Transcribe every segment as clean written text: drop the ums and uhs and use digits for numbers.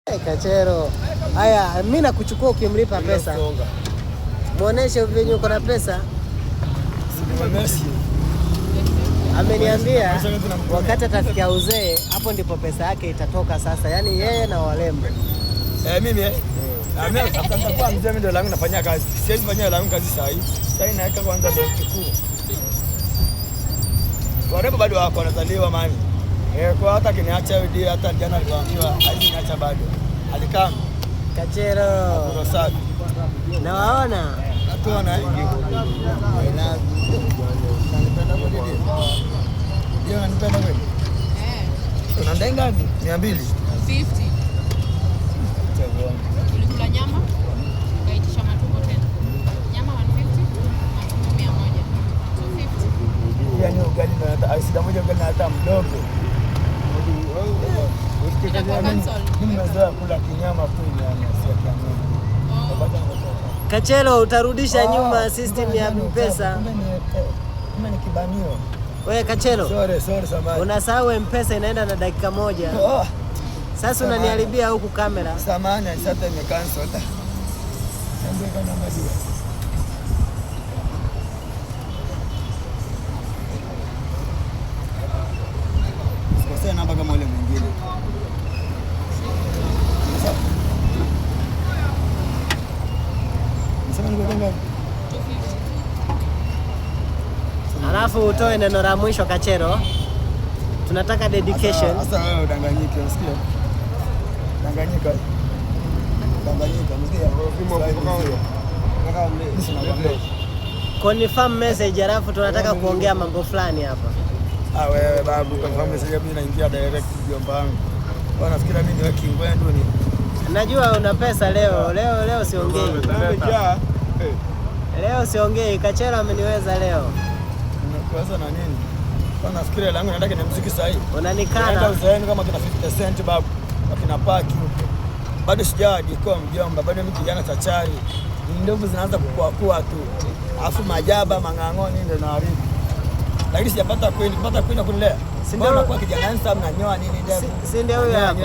Kachero. Haya, mimi nakuchukua ukimlipa pesa. Muoneshe venye uko na pesa. Ameniambia wakati atafikia uzee hapo ndipo pesa yake itatoka sasa. Yaani yeye na walembo. Mimi nitakuwa mzee, mimi ndio langu nafanya kazi. Siwezi fanya langu kazi saa hii. Sasa naweka kwanza benki kuu. Warembo bado wako wanazaliwa mami. Kwa hata kiniacha wewe hata jana alikwambia aliniacha bado. Alikam Kachero. Safi. Na waona? Hatuona hivi. Ndio nanipenda kweli. Unaenda ngapi? 200. 50. Ulikula nyama? Ukaitisha matumbo tena. Nyama 150, matumbo 100. 250. Yaani ugali na asida moja ugali na hata mdogo. Mimi nazoea kula kinyama kweli yani sio kinyama. Kachero, utarudisha nyuma system ya pesa. Kumbe ni kibanio. Wewe Kachero. Sorry samahani. Unasahau M-Pesa inaenda na dakika moja. Sasa unaniharibia huku kamera. Samahani, sasa imecancel. Ndio kana maji. Sasa namba kama ule mwingine. Sasa nikugonga. Alafu utoe neno la mwisho Kachero. Tunataka dedication. Sasa wewe udanganyike, unasikia? Danganyika, unasikia? Confirm message, alafu tunataka kuongea mambo fulani hapa. Wewe babu, confirm message mimi naingia direct jomba wangu. Bwana nafikiri mimi niwe kingwendu ni. Najua una pesa leo siongei. Leo siongei, Kachero ameniweza leo. Unakuweza na nini? Kwa nafikiri langu nataka ni muziki sahihi. Unanikana. Ndio uzaeni kama kina 50 cent babu. Wakina paki huko. Bado sijaji kwa mjomba, bado mimi kijana chachari. Ndevu zinaanza kukua tu. Alafu majaba mang'ang'oni ndio naharibu. Lakini sijapata kwenda kunilea. Si ndio kwa kijana handsome na nyoa nini ndevu. Si ndio huyo hapo.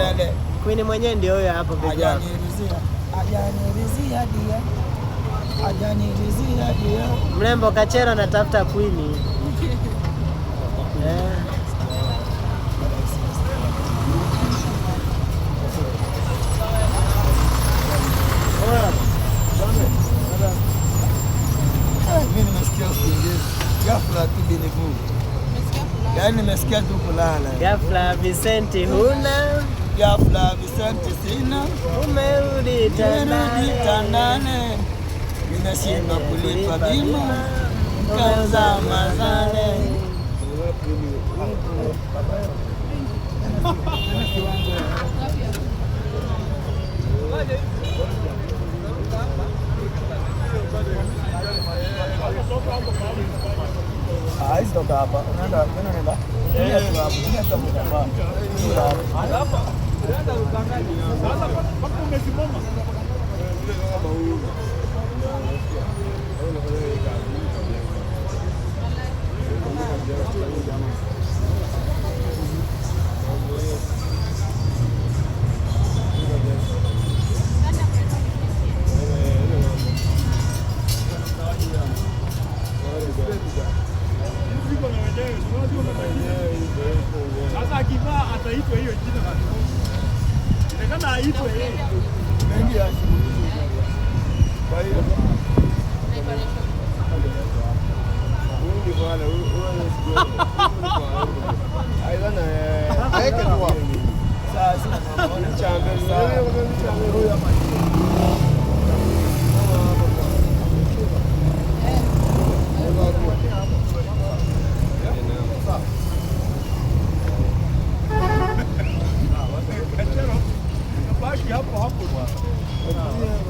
Queen mwenyewe ndio huyo hapo bibi yako. Ajanirizia dia. Mrembo Kachero anatafuta Queen. Mimi nimesikia usingizi. Ghafla tu binivu. Yaani nimesikia tu kulala. Ghafla Vicenti huna. Ghafla Vicenti sina. Umerudi tandane. Ninashindwa kulipa bima. Kauza mazale. Hizi toka hapa. Unaenda. Sasa akivaa ataitwa hiyo jina. Inakana aitwe yeye. Mengi ya kwa hiyo hapo.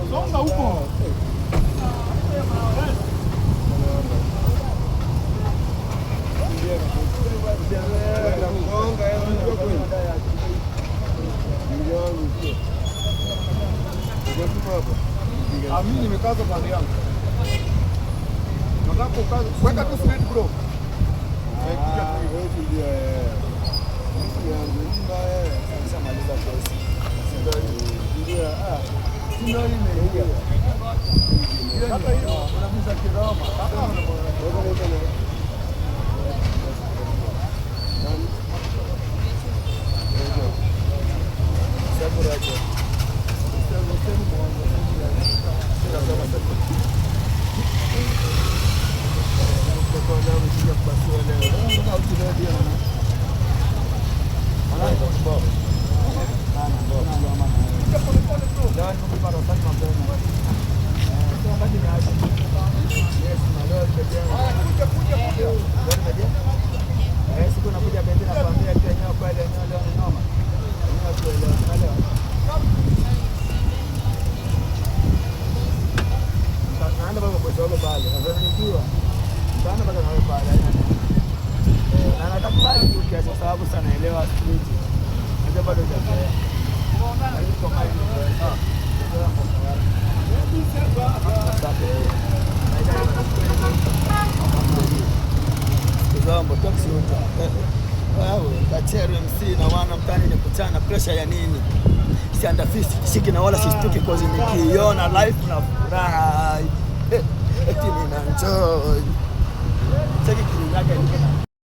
Songa huko. Mimi nimekaza pande yangu. Nataka kuweka tu speed bro. Sasa maliza kosi. ndio imeingia. Hata hiyo unamuza kiroma. sababu sana naelewa street. Ndio bado hajazoea. Kachero MC na wana mtani ni kutana pressure ya nini? Si andafisi shiki na wala sistuki cause nikiona life na furaha. Eti nina enjoy. Sasa kitu yake